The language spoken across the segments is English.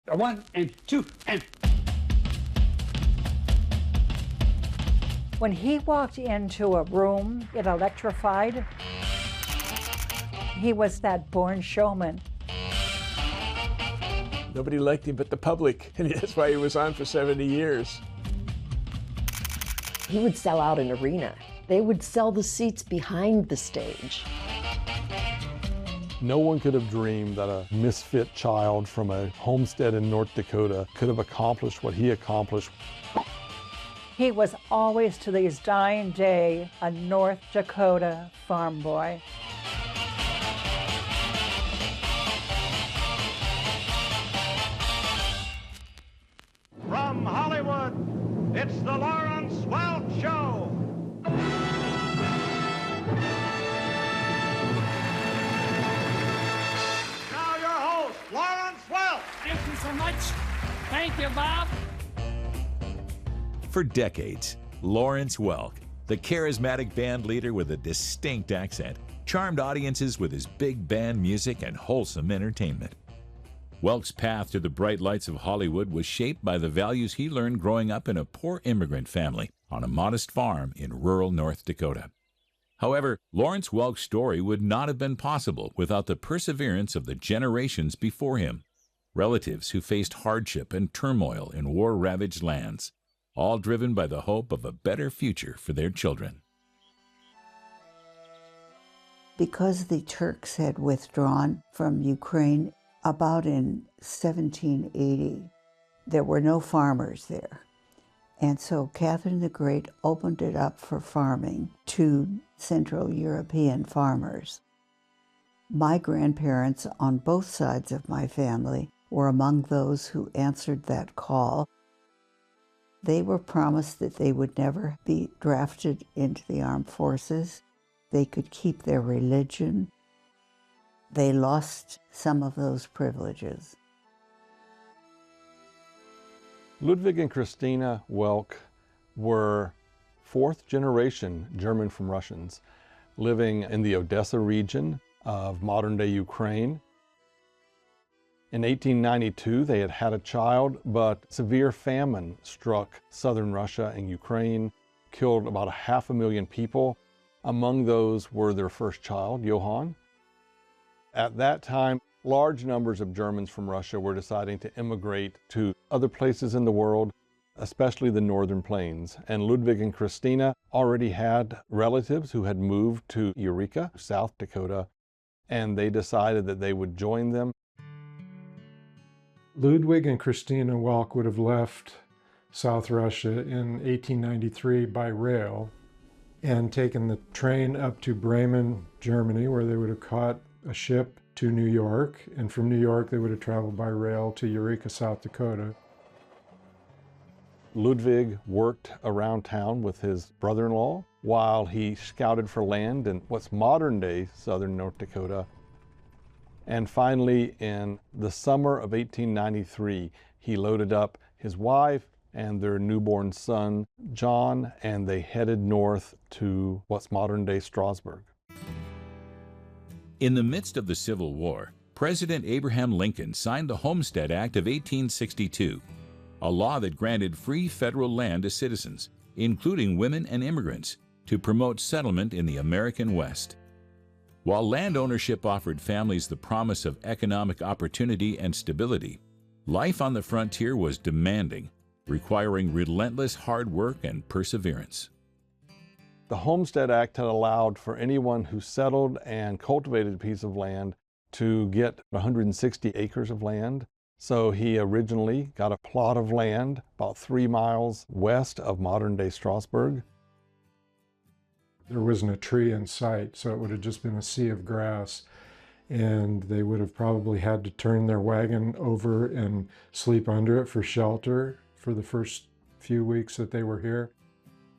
A 1 and 2 and... When he walked into a room, it electrified. He was that born showman. Nobody liked him but the public, and that's why he was on for 70 years. He would sell out an arena. They would sell the seats behind the stage. No one could have dreamed that a misfit child from a homestead in North Dakota could have accomplished what he accomplished. He was always, to his dying day, a North Dakota farm boy. From Hollywood, it's the Lawrence Welk Show. Now your host, Lawrence Welk. Thank you so much. Thank you, Bob. For decades, Lawrence Welk, the charismatic band leader with a distinct accent, charmed audiences with his big band music and wholesome entertainment. Welk's path to the bright lights of Hollywood was shaped by the values he learned growing up in a poor immigrant family on a modest farm in rural North Dakota. However, Lawrence Welk's story would not have been possible without the perseverance of the generations before him, relatives who faced hardship and turmoil in war-ravaged lands, all driven by the hope of a better future for their children. Because the Turks had withdrawn from Ukraine about in 1780, there were no farmers there. And so Catherine the Great opened it up for farming to Central European farmers. My grandparents on both sides of my family were among those who answered that call. They were promised that they would never be drafted into the armed forces. They could keep their religion. They lost some of those privileges. Ludwig and Christina Welk were fourth generation German from Russians living in the Odessa region of modern-day Ukraine. In 1892, they had had a child, but severe famine struck southern Russia and Ukraine, killed about 500,000 people. Among those were their first child, Johann. At that time, large numbers of Germans from Russia were deciding to immigrate to other places in the world, especially the northern plains. And Ludwig and Christina already had relatives who had moved to Eureka, South Dakota, and they decided that they would join them. Ludwig and Christina Welk would have left South Russia in 1893 by rail and taken the train up to Bremen, Germany, where they would have caught a ship to New York, and from New York they would have traveled by rail to Eureka, South Dakota. Ludwig worked around town with his brother-in-law while he scouted for land in what's modern-day southern North Dakota. And finally, in the summer of 1893, he loaded up his wife and their newborn son, John, and they headed north to what's modern-day Strasburg. In the midst of the Civil War, President Abraham Lincoln signed the Homestead Act of 1862, a law that granted free federal land to citizens, including women and immigrants, to promote settlement in the American West. While land ownership offered families the promise of economic opportunity and stability, life on the frontier was demanding, requiring relentless hard work and perseverance. The Homestead Act had allowed for anyone who settled and cultivated a piece of land to get 160 acres of land. So he originally got a plot of land about 3 miles west of modern-day Strasburg. There wasn't a tree in sight, so it would have just been a sea of grass, and they would have probably had to turn their wagon over and sleep under it for shelter for the first few weeks that they were here.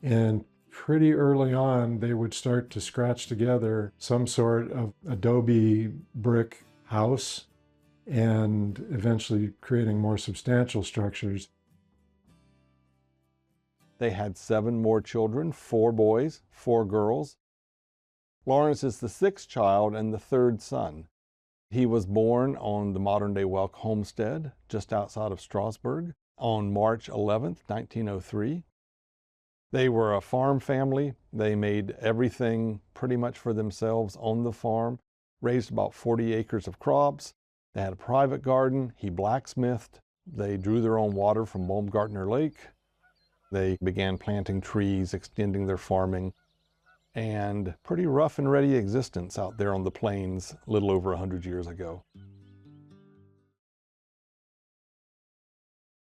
And pretty early on, they would start to scratch together some sort of adobe brick house and eventually creating more substantial structures. They had 7 more children, 4 boys, 4 girls. Lawrence is the 6th child and the 3rd son. He was born on the modern-day Welk homestead just outside of Strasburg on March 11th, 1903. They were a farm family. They made everything pretty much for themselves on the farm, raised about 40 acres of crops. They had a private garden. He blacksmithed. They drew their own water from Baumgartner Lake. They began planting trees, extending their farming, and pretty rough and ready existence out there on the plains a little over 100 years ago.